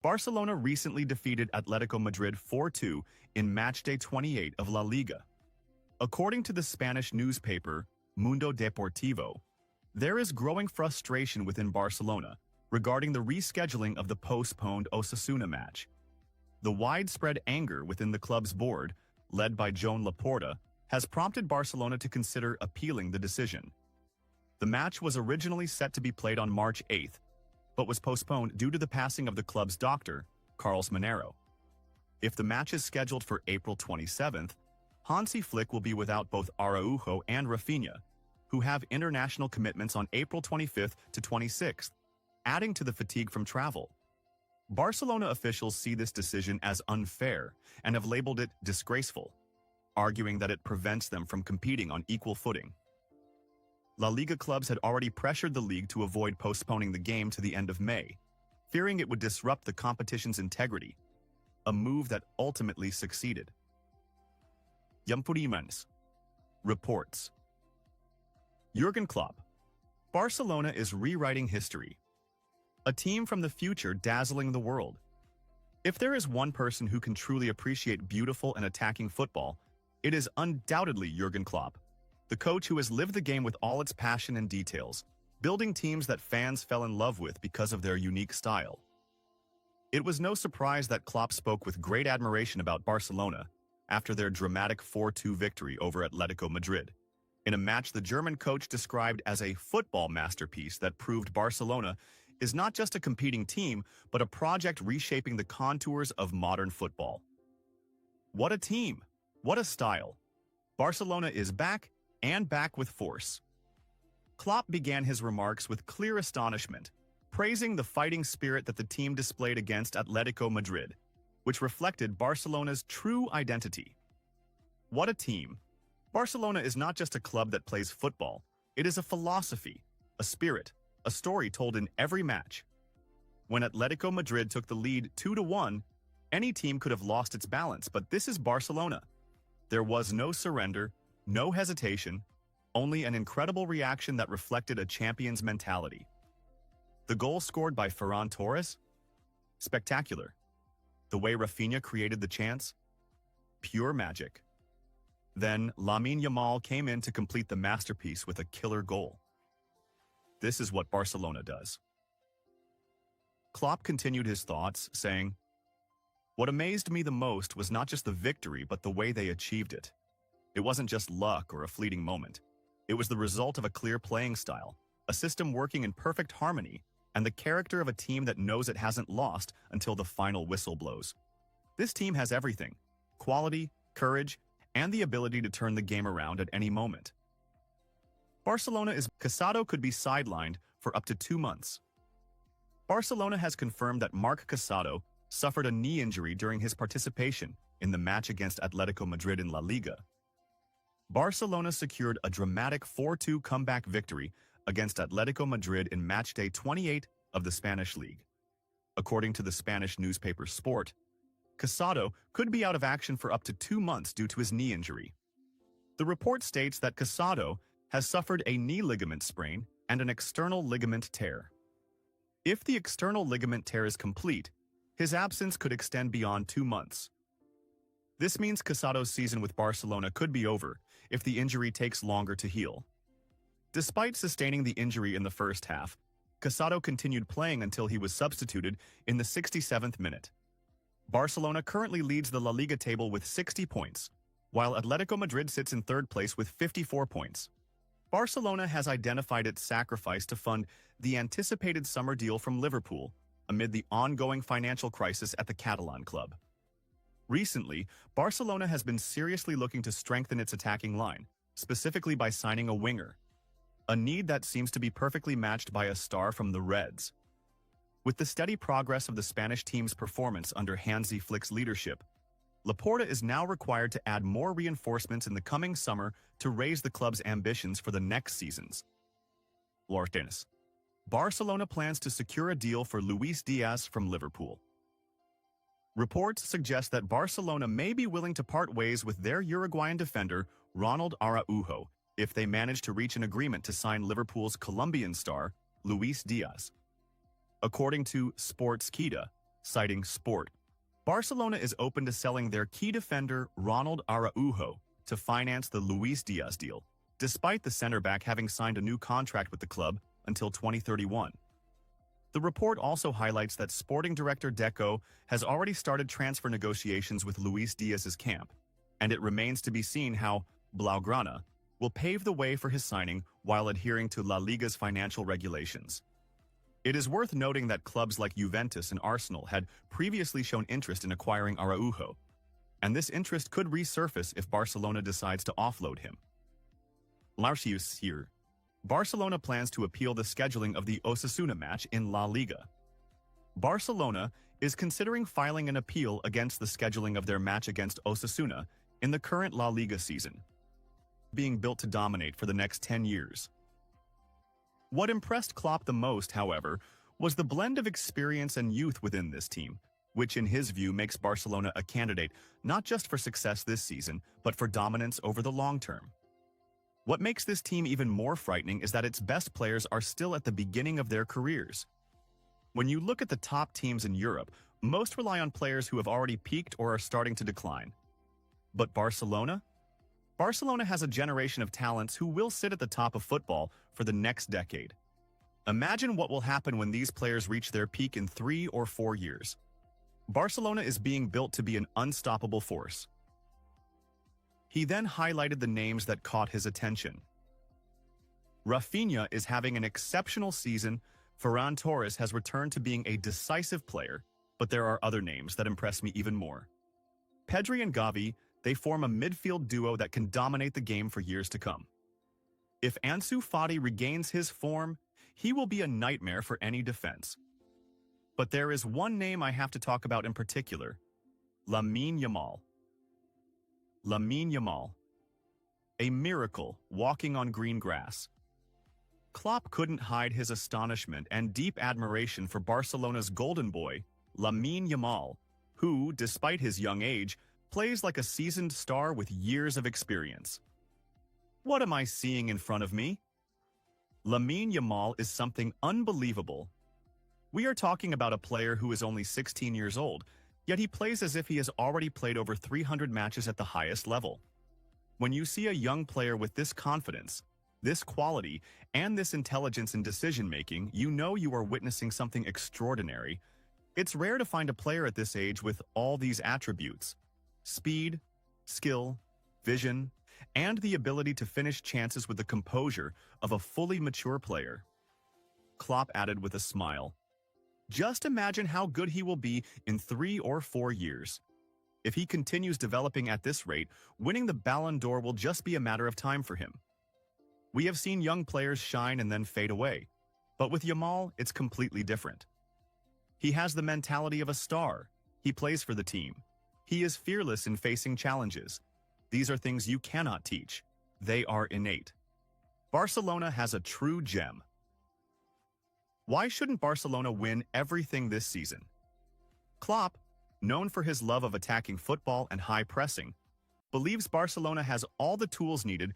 Barcelona recently defeated Atletico Madrid 4-2 in matchday 28 of La Liga. According to the Spanish newspaper Mundo Deportivo, there is growing frustration within Barcelona regarding the rescheduling of the postponed Osasuna match. The widespread anger within the club's board, led by Joan Laporta, has prompted Barcelona to consider appealing the decision. The match was originally set to be played on March 8th, but was postponed due to the passing of the club's doctor, Carlos Monero. If the match is scheduled for April 27th, Hansi Flick will be without both Araujo and Rafinha, who have international commitments on April 25th to 26th, adding to the fatigue from travel. Barcelona officials see this decision as unfair and have labeled it disgraceful, arguing that it prevents them from competing on equal footing. La Liga clubs had already pressured the league to avoid postponing the game to the end of May, fearing it would disrupt the competition's integrity, a move that ultimately succeeded. Jurgen reports. Jurgen Klopp. Barcelona is rewriting history. A team from the future dazzling the world. If there is one person who can truly appreciate beautiful and attacking football, it is undoubtedly Jurgen Klopp, the coach who has lived the game with all its passion and details, building teams that fans fell in love with because of their unique style. It was no surprise that Klopp spoke with great admiration about Barcelona after their dramatic 4-2 victory over Atletico Madrid, in a match the German coach described as a football masterpiece that proved Barcelona is not just a competing team, but a project reshaping the contours of modern football. What a team! What a style! Barcelona is back, and back with force. Klopp began his remarks with clear astonishment, praising the fighting spirit that the team displayed against Atletico Madrid, which reflected Barcelona's true identity. What a team! Barcelona is not just a club that plays football, it is a philosophy, a spirit, a story told in every match. When Atletico Madrid took the lead 2-1, any team could have lost its balance, but this is Barcelona. There was no surrender, no hesitation, only an incredible reaction that reflected a champion's mentality. The goal scored by Ferran Torres? Spectacular. The way Rafinha created the chance? Pure magic. Then Lamine Yamal came in to complete the masterpiece with a killer goal. This is what Barcelona does. Klopp continued his thoughts, saying, "What amazed me the most was not just the victory, but the way they achieved it. It wasn't just luck or a fleeting moment. It was the result of a clear playing style, a system working in perfect harmony, and the character of a team that knows it hasn't lost until the final whistle blows. This team has everything: quality, courage, and the ability to turn the game around at any moment." Casado could be sidelined for up to 2 months. Barcelona has confirmed that Marc Casado suffered a knee injury during his participation in the match against Atletico Madrid in La Liga. Barcelona secured a dramatic 4-2 comeback victory against Atletico Madrid in matchday 28 of the Spanish league. According to the Spanish newspaper Sport, Casado could be out of action for up to 2 months due to his knee injury. The report states that Casado has suffered a knee ligament sprain and an external ligament tear. If the external ligament tear is complete, his absence could extend beyond 2 months. This means Casado's season with Barcelona could be over if the injury takes longer to heal. Despite sustaining the injury in the first half, Casado continued playing until he was substituted in the 67th minute. Barcelona currently leads the La Liga table with 60 points, while Atletico Madrid sits in third place with 54 points. Barcelona has identified its sacrifice to fund the anticipated summer deal from Liverpool amid the ongoing financial crisis at the Catalan club. Recently, Barcelona has been seriously looking to strengthen its attacking line, specifically by signing a winger, a need that seems to be perfectly matched by a star from the Reds. With the steady progress of the Spanish team's performance under Hansi Flick's leadership, Laporta is now required to add more reinforcements in the coming summer to raise the club's ambitions for the next seasons. Barcelona plans to secure a deal for Luis Diaz from Liverpool. Reports suggest that Barcelona may be willing to part ways with their Uruguayan defender Ronald Araujo if they manage to reach an agreement to sign Liverpool's Colombian star Luis Diaz. According to Sports Kita, citing Sport. Barcelona is open to selling their key defender Ronald Araujo to finance the Luis Diaz deal, despite the center-back having signed a new contract with the club until 2031. The report also highlights that sporting director Deco has already started transfer negotiations with Luis Diaz's camp, and it remains to be seen how Blaugrana will pave the way for his signing while adhering to La Liga's financial regulations. It is worth noting that clubs like Juventus and Arsenal had previously shown interest in acquiring Araujo, and this interest could resurface if Barcelona decides to offload him. Larcius here. Barcelona plans to appeal the scheduling of the Osasuna match in La Liga. Barcelona is considering filing an appeal against the scheduling of their match against Osasuna in the current La Liga season, being built to dominate for the next 10 years. What impressed Klopp the most, however, was the blend of experience and youth within this team, which in his view makes Barcelona a candidate not just for success this season, but for dominance over the long term. What makes this team even more frightening is that its best players are still at the beginning of their careers. When you look at the top teams in Europe, most rely on players who have already peaked or are starting to decline. But Barcelona? Barcelona has a generation of talents who will sit at the top of football for the next decade. Imagine what will happen when these players reach their peak in 3 or 4 years. Barcelona is being built to be an unstoppable force. He then highlighted the names that caught his attention. Rafinha is having an exceptional season. Ferran Torres has returned to being a decisive player, but there are other names that impress me even more. Pedri and Gavi, they form a midfield duo that can dominate the game for years to come. If Ansu Fati regains his form, he will be a nightmare for any defense. But there is one name I have to talk about in particular: Lamine Yamal. Lamine Yamal. A miracle walking on green grass. Klopp couldn't hide his astonishment and deep admiration for Barcelona's golden boy, Lamine Yamal, who, despite his young age, plays like a seasoned star with years of experience. What am I seeing in front of me? Lamine Yamal is something unbelievable. We are talking about a player who is only 16 years old, yet he plays as if he has already played over 300 matches at the highest level. When you see a young player with this confidence, this quality, and this intelligence in decision-making, you know you are witnessing something extraordinary. It's rare to find a player at this age with all these attributes: speed, skill, vision, and the ability to finish chances with the composure of a fully mature player. Klopp added with a smile, "Just imagine how good he will be in 3 or 4 years. If he continues developing at this rate, winning the Ballon d'Or will just be a matter of time for him." We have seen young players shine and then fade away, but with Yamal, it's completely different. He has the mentality of a star. He plays for the team. He is fearless in facing challenges. These are things you cannot teach. They are innate. Barcelona has a true gem. Why shouldn't Barcelona win everything this season? Klopp, known for his love of attacking football and high pressing, believes Barcelona has all the tools needed